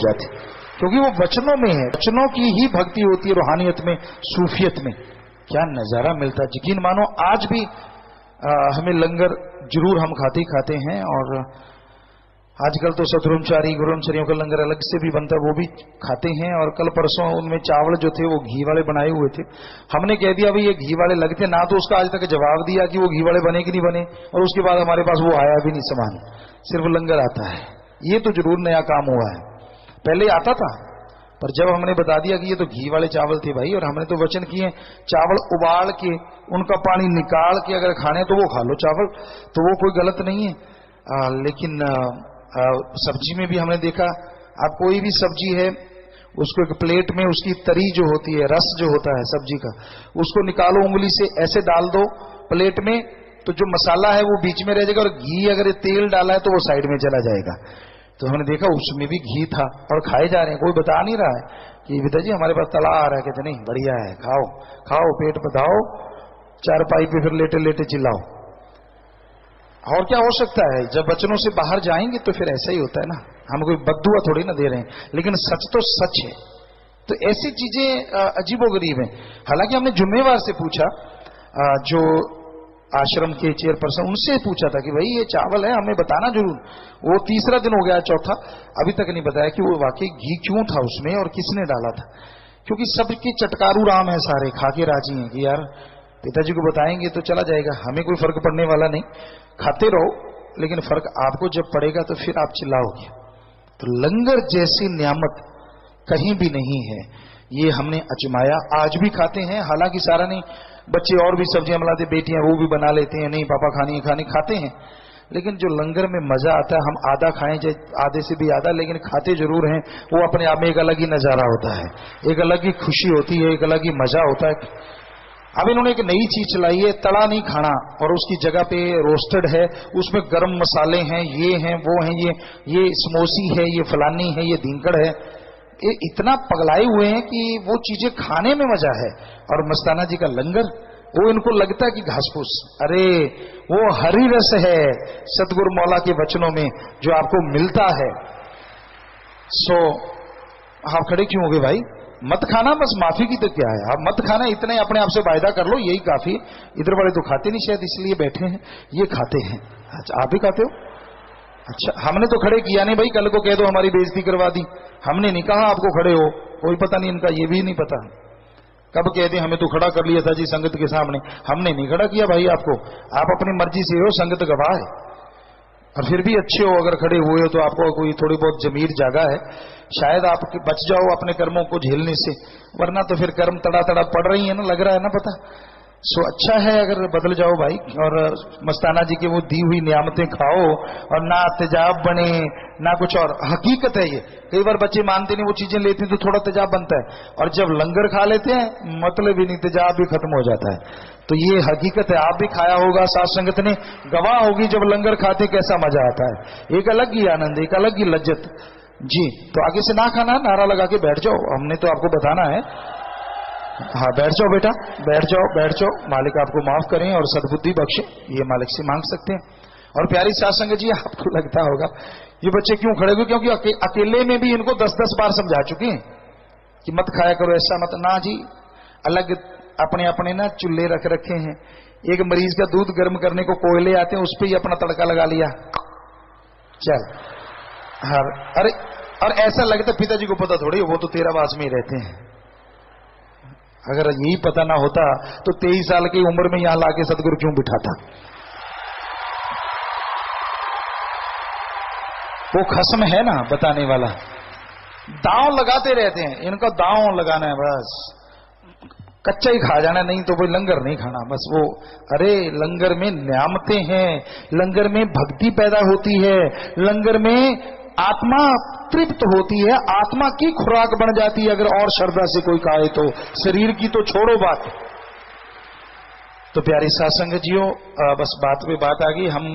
जाती, क्योंकि वो वचनों में है, वचनों की ही भक्ति होती है। रूहानियत में, सूफियत में क्या नजारा मिलता है। यकीन मानो आज भी हमें लंगर जरूर हम खाते हैं, और आजकल तो सतब्रह्मचारी गुरुब्रह्मचारियों का लंगर अलग से भी बनता है, वो भी खाते हैं। और कल परसों उनमें चावल जो थे वो घी वाले बनाए हुए थे। हमने कह दिया भाई ये घी वाले लगते ना, तो उसका आज तक जवाब दिया कि वो घी वाले बने कि नहीं बने, और उसके बाद हमारे पास वो आया भी नहीं सामान, सिर्फ लंगर आता है। ये तो जरूर नया काम हुआ है, पहले आता था, पर जब हमने बता दिया कि ये तो घी वाले चावल थे भाई, और हमने तो वचन किए चावल उबाल के उनका पानी निकाल के अगर खाने तो वो खा लो चावल, तो वो कोई गलत नहीं है। लेकिन सब्जी में भी हमने देखा, आप कोई भी सब्जी है उसको एक प्लेट में उसकी तरी जो होती है, रस जो होता है सब्जी का, उसको निकालो उंगली से, ऐसे डाल दो प्लेट में, तो जो मसाला है वो बीच में रह जाएगा, और घी अगर तेल डाला है तो वो साइड में चला जाएगा। तो हमने देखा उसमें भी घी था, और खाए जा रहे हैं, कोई बता नहीं रहा है कि पिताजी हमारे पास तला आ रहा है। कहते नहीं, बढ़िया है, खाओ खाओ, पेट पधाओ, चारपाई पे फिर लेटे लेटे चिल्लाओ। और क्या हो सकता है, जब वचनों से बाहर जाएंगे तो फिर ऐसा ही होता है ना, हम कोई बद्दुआ थोड़ी ना दे रहे हैं, लेकिन सच तो सच है। तो ऐसी चीजें अजीबोगरीब हैं। हालांकि हमने जुम्मेवार से पूछा, जो आश्रम के चेयरपर्सन, उनसे पूछा था कि भाई ये चावल है, हमें बताना जरूर। वो तीसरा दिन हो गया, चौथा, अभी तक नहीं बताया कि वो वाकई घी क्यों था उसमें और किसने डाला था। क्योंकि सबके चटकारू राम है, सारे खा के राजी हैं कि यार पिताजी को बताएंगे तो चला जाएगा, हमें कोई फर्क पड़ने वाला नहीं, खाते रहो, लेकिन फर्क आपको जब पड़ेगा तो फिर आप चिल्लाओगे। तो लंगर जैसी नियामत कहीं भी नहीं है, ये हमने अजमाया, आज भी खाते हैं। हालांकि सारा नहीं, बच्चे और भी सब्जियां बनाते, बेटियां वो भी बना लेते हैं, नहीं पापा खानी खानी खाते हैं, लेकिन जो लंगर में मजा आता है, हम आधा खाएं चाहे आधे से भी आधा, लेकिन खाते जरूर हैं। वो अपने आप में एक अलग ही नजारा होता है, एक अलग ही खुशी होती है, एक अलग ही मजा होता है। अब इन्होंने एक नई चीज चलाई है, तला नहीं खाना, और उसकी जगह पे रोस्टेड है, उसमें गरम मसाले हैं, ये हैं वो हैं, ये समोसी है, ये फलानी है, ये धींकड़ है। ये इतना पगलाए हुए हैं कि वो चीजें खाने में मजा है, और मस्ताना जी का लंगर वो इनको लगता है कि घास फूस। अरे वो हरि रस है सतगुरु मौला के वचनों में जो आपको मिलता है। सो आप खड़े क्यों हो गए भाई, मत खाना, बस माफी की तो क्या है, आप मत खाना, इतना ही अपने आप से वायदा कर लो, यही काफी। इधर वाले तो खाते नहीं शायद, इसलिए बैठे हैं, ये खाते हैं। अच्छा आप भी खाते हो? अच्छा, हमने तो खड़े किया नहीं भाई, कल को कह दो हमारी बेइज्जती करवा दी, हमने नहीं कहा आपको खड़े हो, कोई पता नहीं इनका, ये भी नहीं पता कब कह दें हमें तो खड़ा कर लिया था जी संगत के सामने। हमने नहीं खड़ा किया भाई आपको, आप अपनी मर्जी से हो, संगत गवाह है। और फिर भी अच्छे हो, अगर खड़े हुए हो तो आपको कोई थोड़ी बहुत जमीर जागा है, शायद आप बच जाओ अपने कर्मों को झेलने से, वरना तो फिर कर्म तड़ा तड़ा पड़ रही है ना, लग रहा है ना पता। सो अच्छा है अगर बदल जाओ भाई, और मस्ताना जी की वो दी हुई नियामतें खाओ, और ना तेजाब बने ना कुछ। और हकीकत है ये, कई बार बच्चे मानते नहीं, वो चीजें लेते हैं तो थोड़ा तेजाब बनता है, और जब लंगर खा लेते हैं मतलब ही नहीं, तेजाब भी खत्म हो जाता है। तो ये हकीकत है, आप भी खाया होगा, साथ संगत ने गवाह होगी, जब लंगर खाते कैसा मजा आता है, एक अलग ही आनंद, एक अलग ही लज्जत जी। तो आगे से ना खाना, नारा लगा के बैठ जाओ, हमने तो आपको बताना है। हाँ बैठ जाओ बेटा, बैठ जाओ बैठ जाओ, मालिक आपको माफ करें और सद्बुद्धि बख्शे, ये मालिक से मांग सकते हैं। और प्यारी सासंग जी, आपको लगता होगा ये बच्चे क्यों खड़े हुए, क्योंकि अकेले में भी इनको 10-10 बार समझा चुके हैं कि मत खाया करो, ऐसा मत ना जी। अलग अपने अपने ना चूल्हे रख रखे हैं, एक मरीज का दूध गर्म करने को कोयले आते हैं, उस पर ही अपना तड़का लगा लिया, चल। अरे और ऐसा लगता पिताजी को पता थोड़ी, वो तो तेरावास में ही रहते हैं। अगर यही पता ना होता तो 23 साल की उम्र में यहां लाके सतगुरु क्यों बिठाता। वो खस्म है ना बताने वाला, दांव लगाते रहते हैं, इनका दांव लगाना है बस, कच्चा ही खा जाना, नहीं तो कोई लंगर नहीं खाना बस। वो अरे लंगर में नियामतें हैं, लंगर में भक्ति पैदा होती है, लंगर में आत्मा तृप्त होती है, आत्मा की खुराक बन जाती है। अगर और श्रद्धा से कोई खाए तो, शरीर की तो छोड़ो बात। तो प्यारी सासंग जियो, बस बात पे बात आ गई, हम